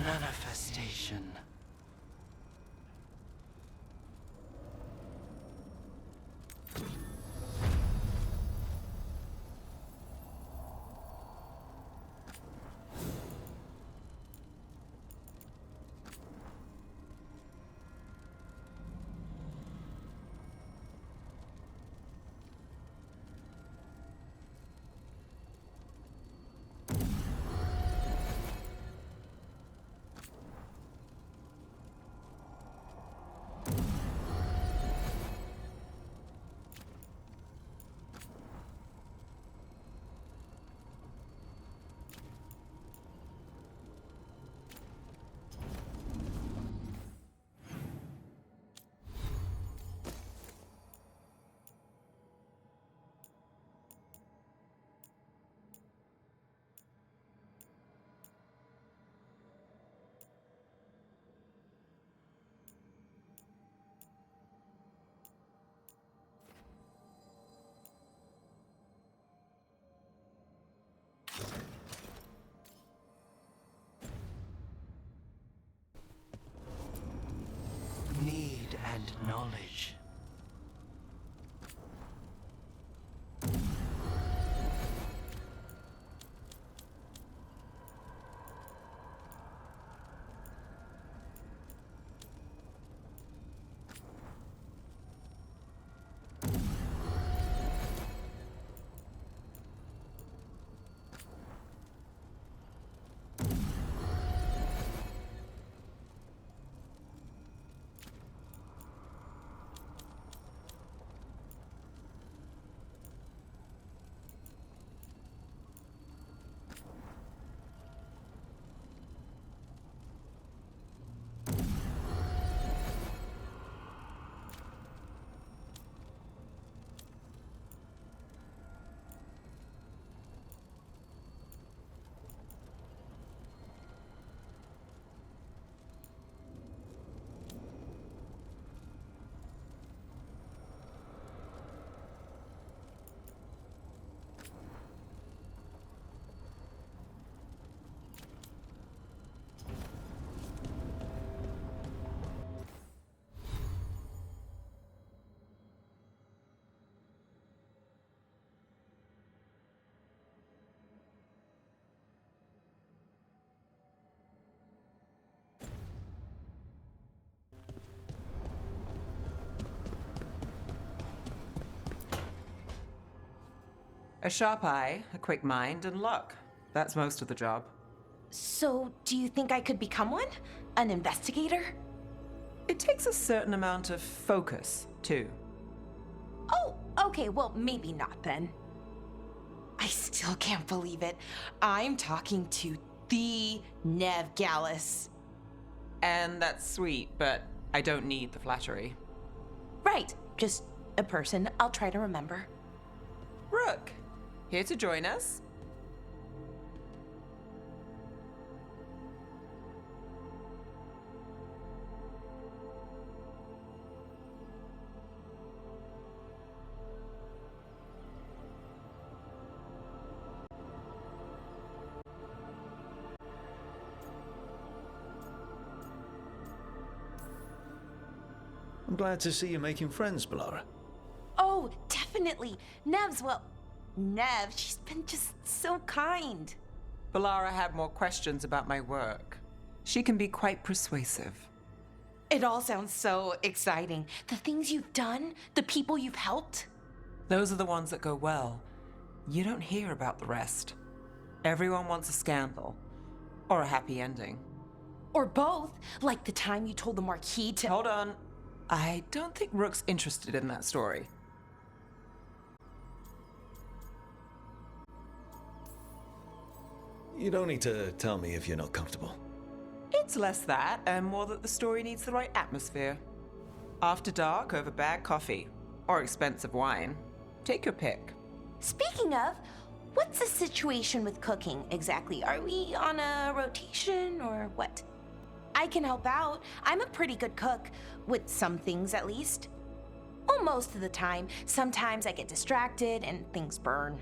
Manifestation. Need and knowledge. A sharp eye, a quick mind, and luck. That's most of the job. So, do you think I could become one? An investigator? It takes a certain amount of focus, too. Oh, okay, well, maybe not then. I still can't believe it. I'm talking to the Nev Gallus. And that's sweet, but I don't need the flattery. Right, just a person I'll try to remember. Rook, here to join us? I'm glad to see you making friends, Bellara. Oh, definitely. Nev's, well, Nev, she's been just so kind. Bellara had more questions about my work. She can be quite persuasive. It all sounds so exciting. The things you've done, the people you've helped. Those are the ones that go well. You don't hear about the rest. Everyone wants a scandal. Or a happy ending. Or both, like the time you told the Marquis to— Hold on. I don't think Rook's interested in that story. You don't need to tell me if you're not comfortable. It's less that, and more that the story needs the right atmosphere. After dark over bad coffee. Or expensive wine. Take your pick. Speaking of, what's the situation with cooking exactly? Are we on a rotation or what? I can help out. I'm a pretty good cook, with some things at least. Well, most of the time. Sometimes I get distracted and things burn.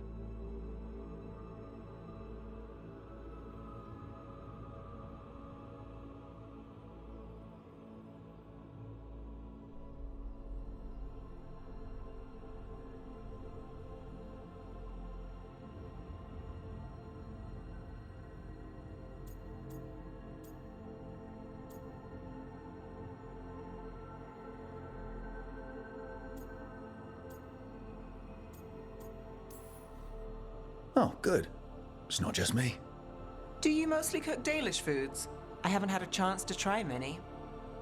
Oh, good. It's not just me. Do you mostly cook Dalish foods? I haven't had a chance to try many.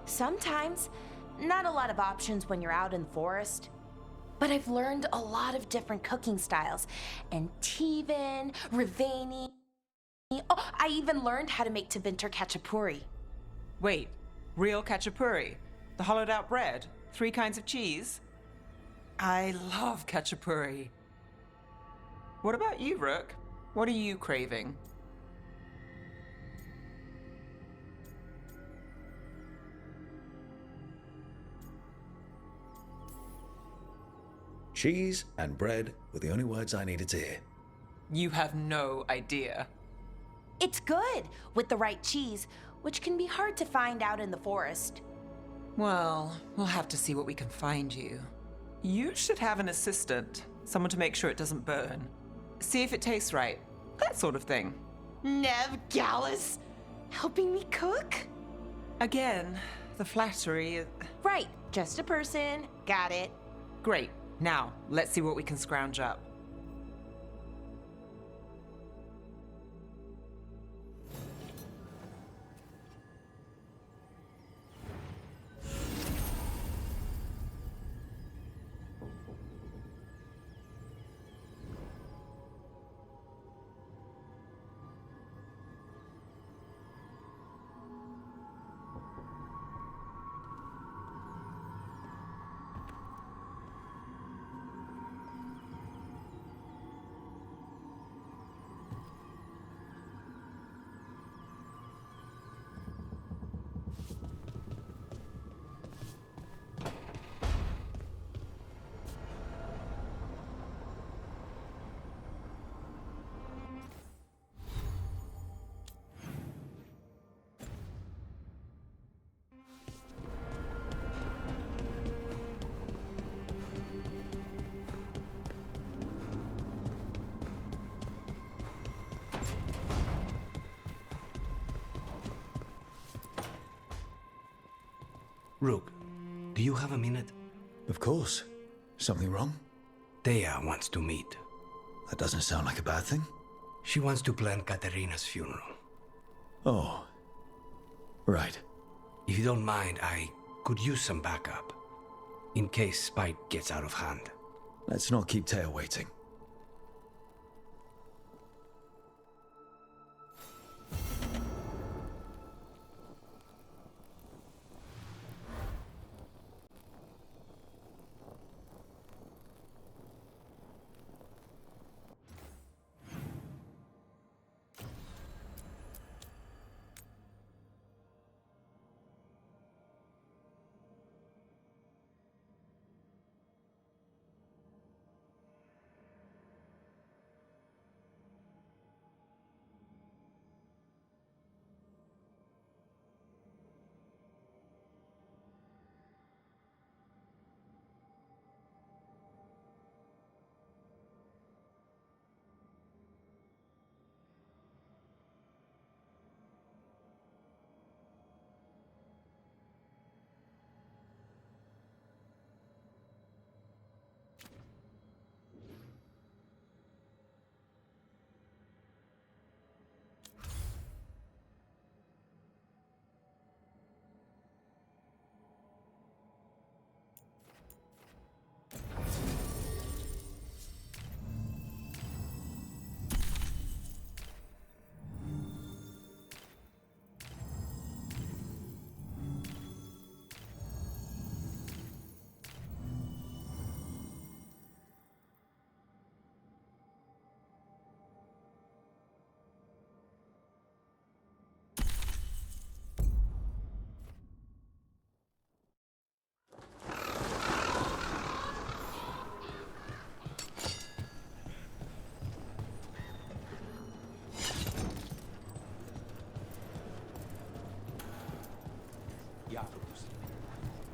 Sometimes. Not a lot of options when you're out in the forest. But I've learned a lot of different cooking styles. Antivan, Rivani. Oh, I even learned how to make Tevinter Khachapuri. Wait, real khachapuri? The hollowed out bread? 3 kinds of cheese? I love khachapuri. What about you, Rook? What are you craving? Cheese and bread were the only words I needed to hear. You have no idea. It's good with the right cheese, which can be hard to find out in the forest. Well, we'll have to see what we can find you. You should have an assistant, someone to make sure it doesn't burn. See if it tastes right, that sort of thing. Nev Gallus, helping me cook? Again, the flattery. Right, just a person, got it. Great. Now, let's see what we can scrounge up. Rook, do you have a minute? Of course. Something wrong? Thea wants to meet. That doesn't sound like a bad thing. She wants to plan Katerina's funeral. Oh. Right. If you don't mind, I could use some backup. In case Spite gets out of hand. Let's not keep Taya waiting.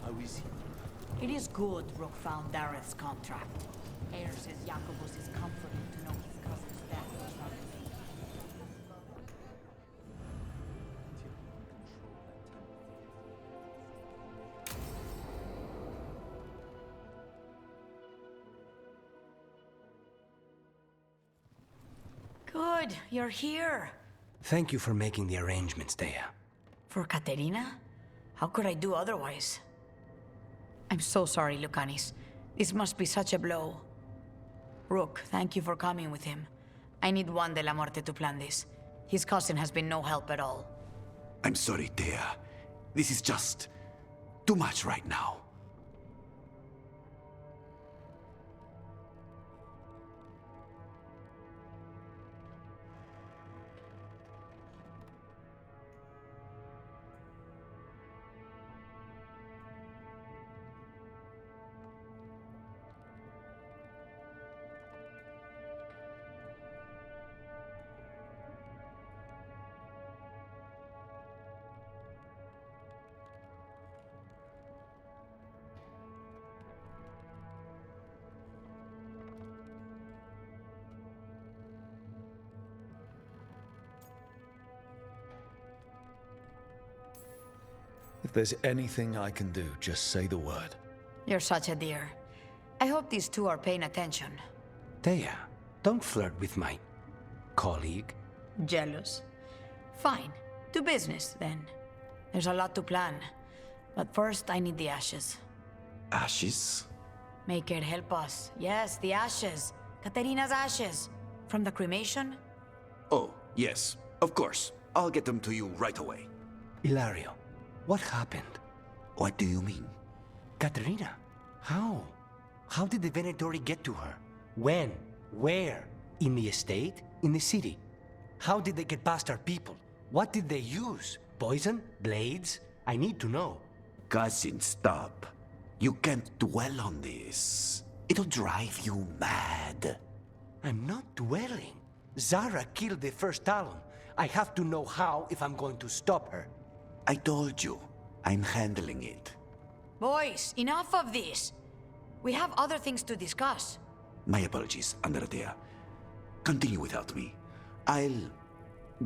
How is he? It is good Rook found Dareth's contract. Air says Jacobus is comforted to know his cousin's death was not in vain. good. You're here. Thank you for making the arrangements, Thea. For Katerina? How could I do otherwise? I'm so sorry, Lucanis. This must be such a blow. Rook, thank you for coming with him. I need Juan de la Muerte to plan this. His cousin has been no help at all. I'm sorry, Thea. This is just too much right now. If there's anything I can do, just say the word. You're such a dear. I hope these two are paying attention. Thea, don't flirt with my colleague. Jealous? Fine. To business, then. There's a lot to plan. But first, I need the ashes. Ashes? Make it help us. Yes, the ashes. Katerina's ashes. From the cremation? Oh, yes, of course. I'll get them to you right away. Ilario, what happened? What do you mean? Katerina, how? How did the Venatori get to her? When? Where? In the estate? In the city? How did they get past our people? What did they use? Poison? Blades? I need to know. Cousin, stop. You can't dwell on this. It'll drive you mad. I'm not dwelling. Zara killed the first Talon. I have to know how if I'm going to stop her. I told you, I'm handling it. Boys, enough of this. We have other things to discuss. My apologies, Andradea. Continue without me. I'll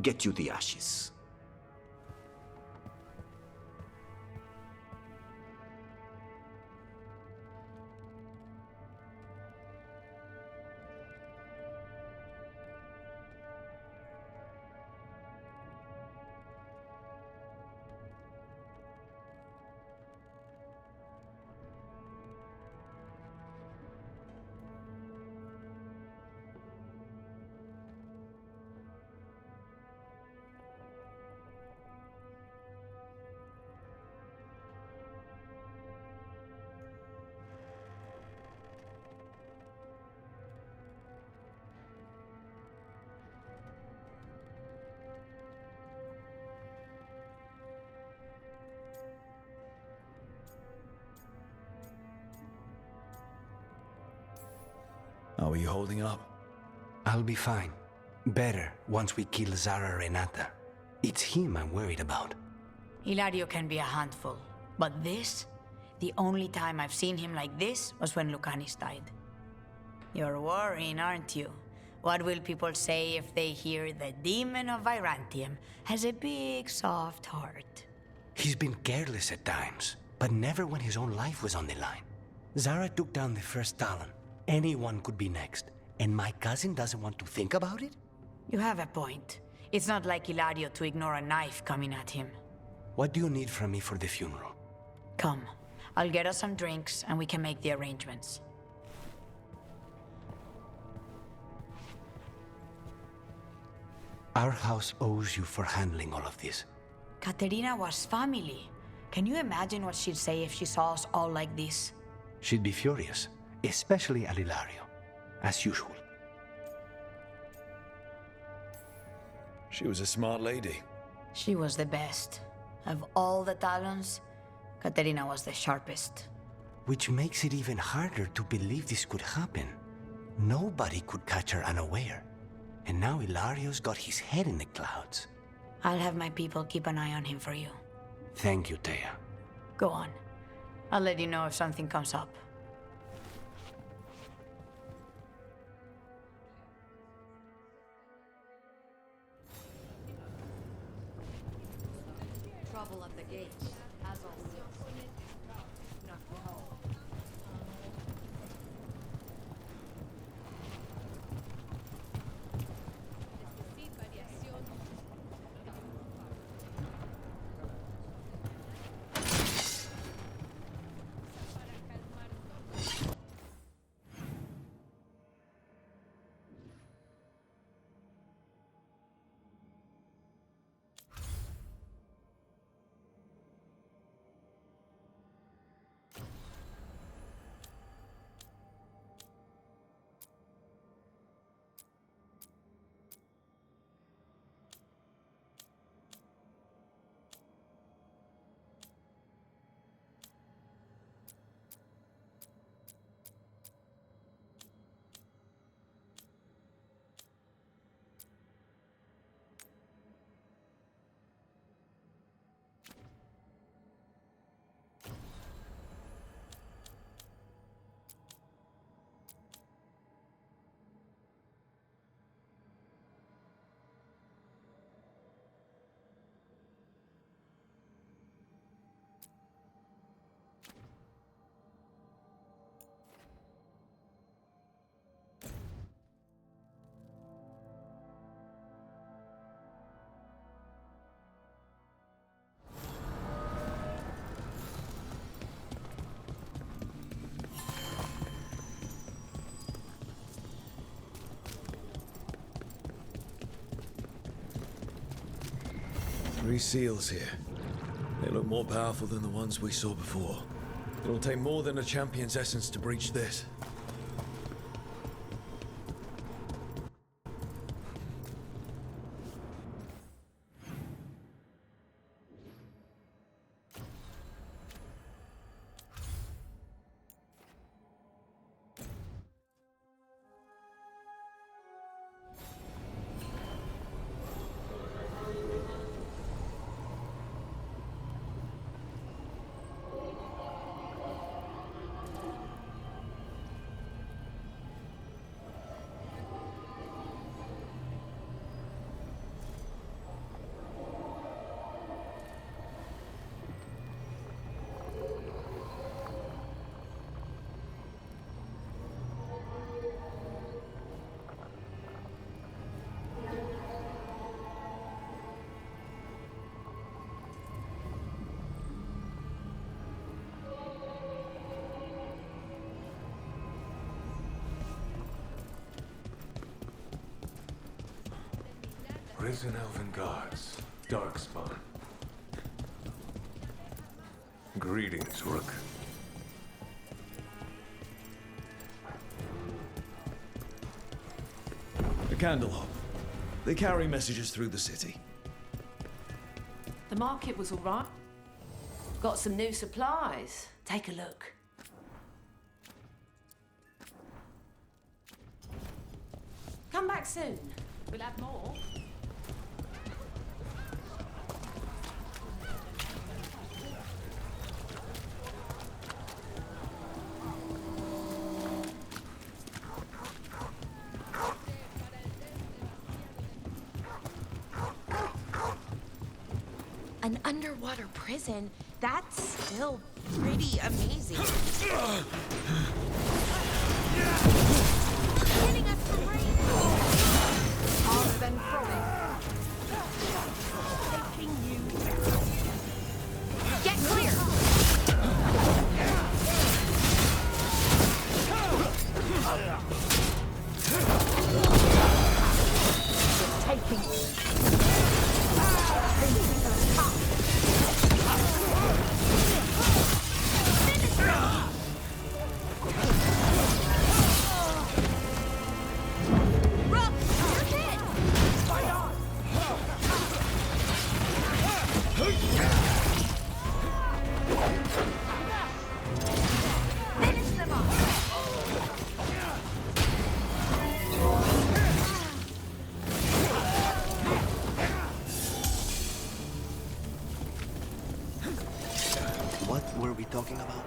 get you the ashes. How are you holding up? I'll be fine. Better once we kill Zara Renata. It's him I'm worried about. Hilario can be a handful. But this? The only time I've seen him like this was when Lucanis died. You're worrying, aren't you? What will people say if they hear the demon of Virantium has a big, soft heart? He's been careless at times, but never when his own life was on the line. Zara took down the first Talon. Anyone could be next, and my cousin doesn't want to think about it? You have a point. It's not like Hilario to ignore a knife coming at him. What do you need from me for the funeral? Come, I'll get us some drinks and we can make the arrangements. Our house owes you for handling all of this. Katerina was family. Can you imagine what she'd say if she saw us all like this? She'd be furious, especially at Hilario, as usual. She was a smart lady. She was the best. Of all the Talons, Katerina was the sharpest. Which makes it even harder to believe this could happen. Nobody could catch her unaware. And now Hilario's got his head in the clouds. I'll have my people keep an eye on him for you. Thank you, Thea. Go on. I'll let you know if something comes up. Trouble at the gates, as always. 3 seals here. They look more powerful than the ones we saw before. It'll take more than a champion's essence to breach this. Risen elven guards, darkspawn. Greetings, Rook. A candle hop. They carry messages through the city. The market was all right. Got some new supplies. Take a look. Come back soon. We'll have more. An underwater prison? That's still pretty amazing. Hitting us for rain. Harder than throwing. Taking you down. Get clear! Taking. What were we talking about?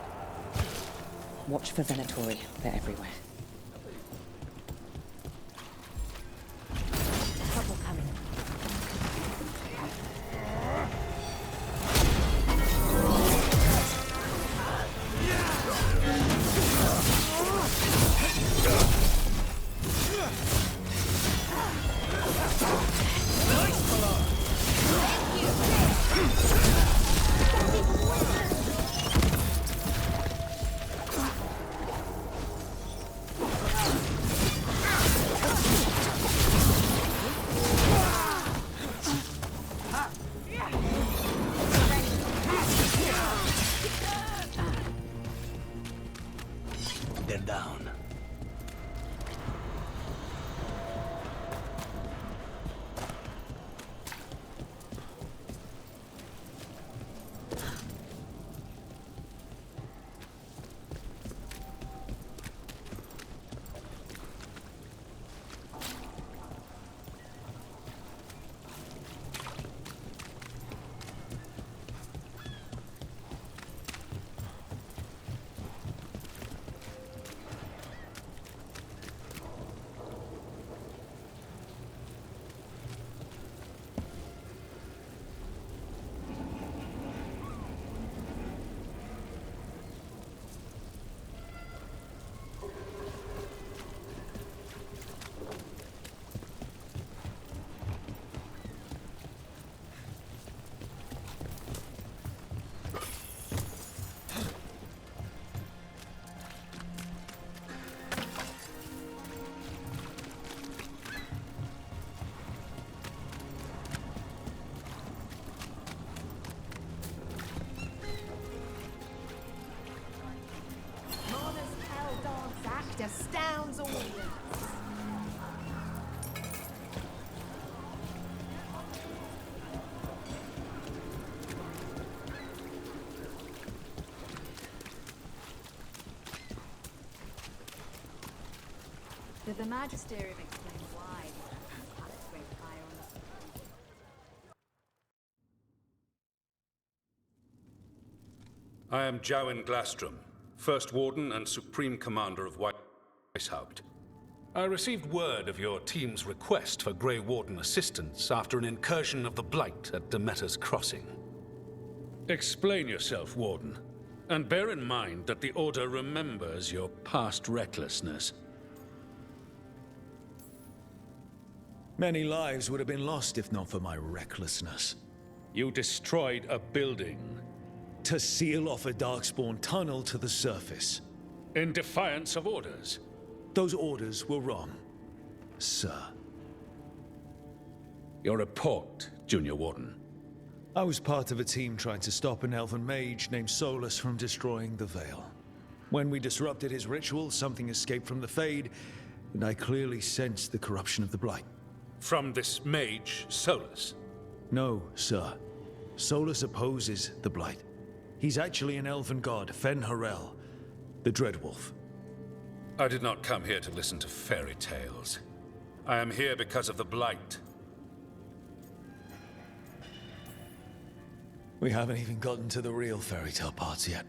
Watch for Venatori. They're everywhere. Trouble coming. Everyone's all ears. Did the Magisterium explain why the palace went higher on the... I am Jowen Glastrom, First Warden and Supreme Commander of Weishaupt. I received word of your team's request for Grey Warden assistance after an incursion of the Blight at Demeter's Crossing. Explain yourself, Warden, and bear in mind that the Order remembers your past recklessness. Many lives would have been lost if not for my recklessness. You destroyed a building. To seal off a Darkspawn tunnel to the surface. In defiance of orders. Those orders were wrong, sir. Your report, Junior Warden. I was part of a team trying to stop an elven mage named Solus from destroying the Veil. When we disrupted his ritual, something escaped from the Fade, and I clearly sensed the corruption of the Blight. From this mage, Solus? No, sir. Solus opposes the Blight. He's actually an elven god, Fen Harel, the Dreadwolf. I did not come here to listen to fairy tales. I am here because of the Blight. We haven't even gotten to the real fairy tale parts yet.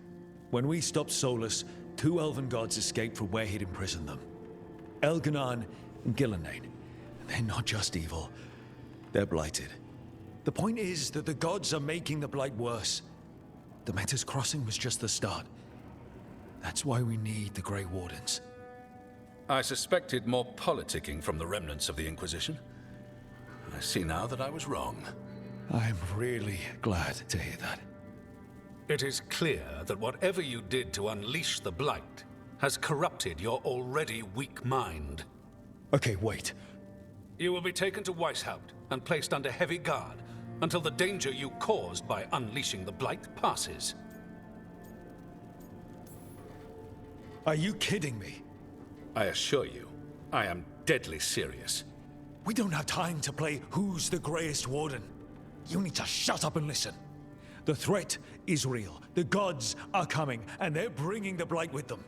When we stopped Solus, 2 elven gods escaped from where he'd imprisoned them. Elganan and Gillenane. They're not just evil, they're blighted. The point is that the gods are making the Blight worse. Demeter's Crossing was just the start. That's why we need the Grey Wardens. I suspected more politicking from the remnants of the Inquisition. I see now that I was wrong. I'm really glad to hear that. It is clear that whatever you did to unleash the Blight has corrupted your already weak mind. Okay, wait. You will be taken to Weishaupt and placed under heavy guard until the danger you caused by unleashing the Blight passes. Are you kidding me? I assure you, I am deadly serious. We don't have time to play who's the Greyest Warden. You need to shut up and listen. The threat is real. The gods are coming, and they're bringing the Blight with them.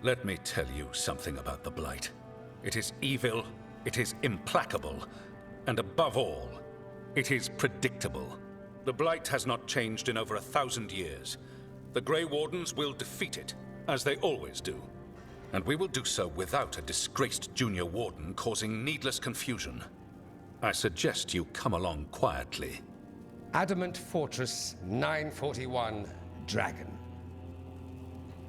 Let me tell you something about the Blight. It is evil, it is implacable, and above all, it is predictable. The Blight has not changed in over 1,000 years. The Grey Wardens will defeat it, as they always do. And we will do so without a disgraced Junior Warden causing needless confusion. I suggest you come along quietly. Adamant Fortress 941, Dragon.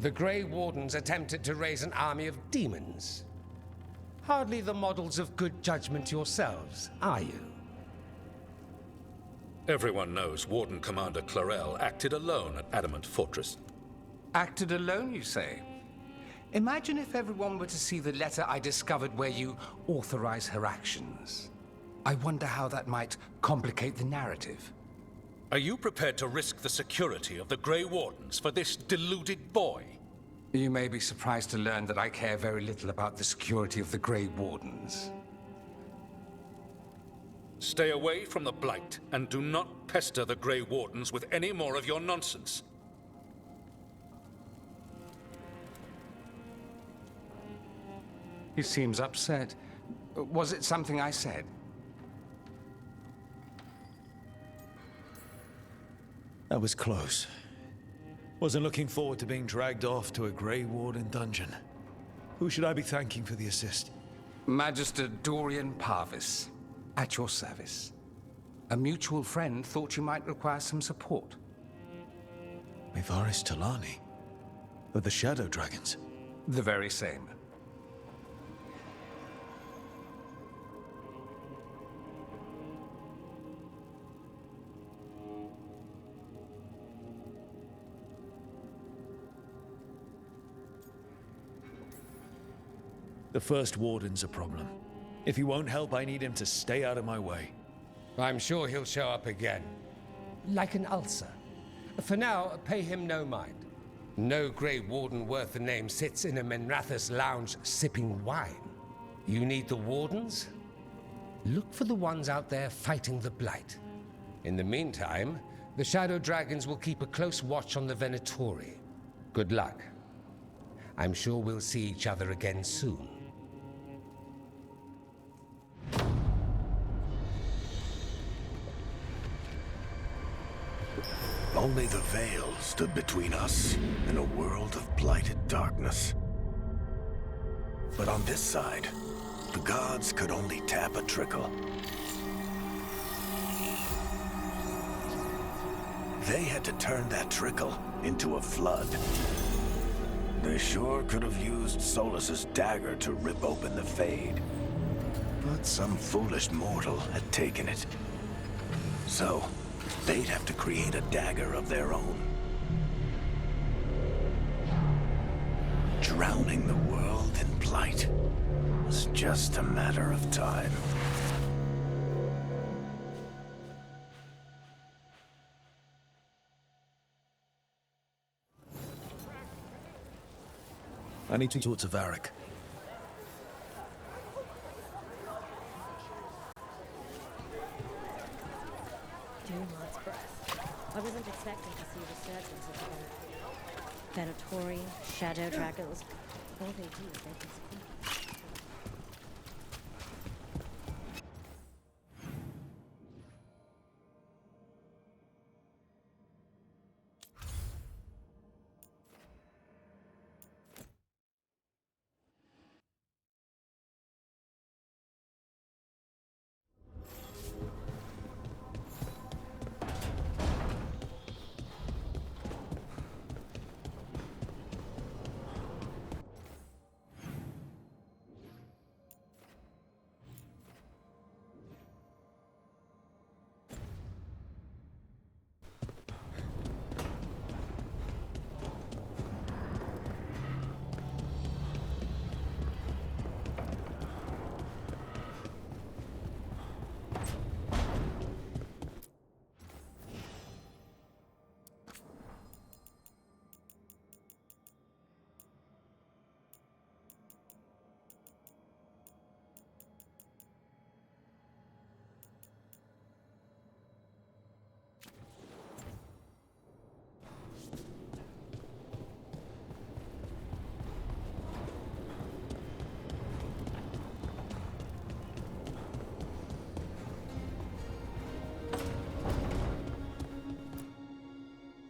The Grey Wardens attempted to raise an army of demons. Hardly the models of good judgment yourselves, are you? Everyone knows Warden Commander Clarel acted alone at Adamant Fortress. Acted alone, you say? Imagine if everyone were to see the letter I discovered where you authorize her actions. I wonder how that might complicate the narrative. Are you prepared to risk the security of the Grey Wardens for this deluded boy? You may be surprised to learn that I care very little about the security of the Grey Wardens. Stay away from the Blight, and do not pester the Grey Wardens with any more of your nonsense. He seems upset. Was it something I said? That was close. Wasn't looking forward to being dragged off to a Grey Warden dungeon. Who should I be thanking for the assist? Magister Dorian Parvis, at your service. A mutual friend thought you might require some support. Mevaris Talani? Of the Shadow Dragons? The very same. The First Warden's a problem. If he won't help, I need him to stay out of my way. I'm sure he'll show up again. Like an ulcer. For now, pay him no mind. No Grey Warden worth the name sits in a Menrathus lounge sipping wine. You need the Wardens? Look for the ones out there fighting the Blight. In the meantime, the Shadow Dragons will keep a close watch on the Venatori. Good luck. I'm sure we'll see each other again soon. Only the Veil stood between us and a world of blighted darkness. But on this side, the gods could only tap a trickle. They had to turn that trickle into a flood. They sure could have used Solus's dagger to rip open the Fade. But some foolish mortal had taken it. So, they'd have to create a dagger of their own. Drowning the world in blight was just a matter of time. I need to talk to Varric. Doomlord's breath. I wasn't expecting to see a resurgence of the Venatori, Shadow Dragons. All they do is they can speak.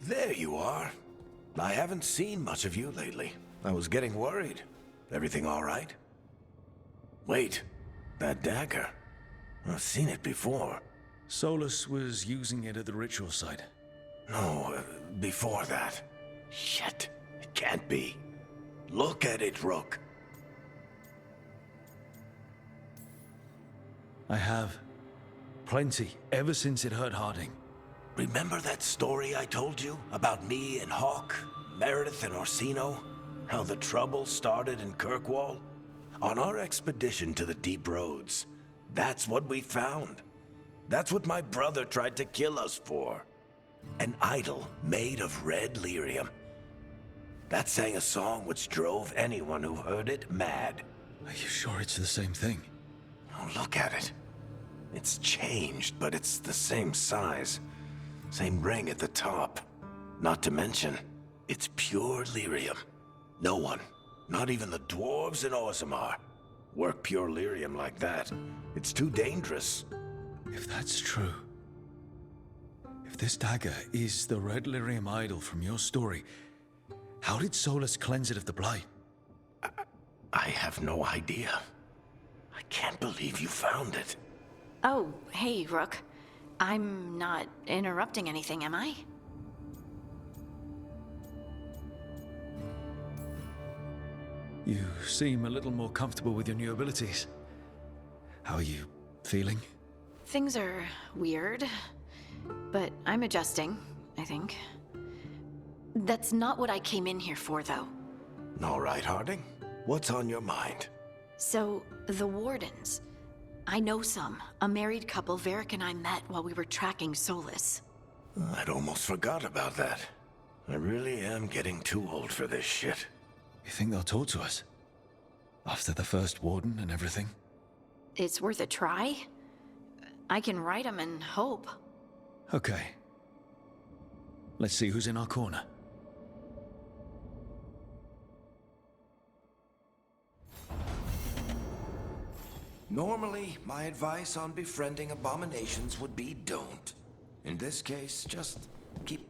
There you are. I haven't seen much of you lately. I was getting worried. Everything all right? Wait, that dagger. I've seen it before. Solus was using it at the ritual site. No, before that. Shit, it can't be. Look at it, Rook. I have. Plenty, ever since it hurt Harding. Remember that story I told you about me and Hawk, Meredith and Orsino? How the trouble started in Kirkwall? On our expedition to the Deep Roads, that's what we found. That's what my brother tried to kill us for. An idol made of red lyrium. That sang a song which drove anyone who heard it mad. Are you sure it's the same thing? Oh, look at it. It's changed, but it's the same size. Same ring at the top. Not to mention, it's pure lyrium. No one, not even the dwarves in Orzammar, work pure lyrium like that. It's too dangerous. If that's true, if this dagger is the red lyrium idol from your story, how did Solus cleanse it of the blight? I have no idea. I can't believe you found it. Oh, hey, Rook. I'm not interrupting anything, am I? You seem a little more comfortable with your new abilities. How are you feeling? Things are weird, but I'm adjusting, I think. That's not what I came in here for, though. All right, Harding. What's on your mind? So, the Wardens. I know some. A married couple Varric and I met while we were tracking Solus. I'd almost forgot about that. I really am getting too old for this shit. You think they'll talk to us? After the first Warden and everything? It's worth a try. I can write them and hope. Okay. Let's see who's in our corner. Normally, my advice on befriending abominations would be don't. In this case, just keep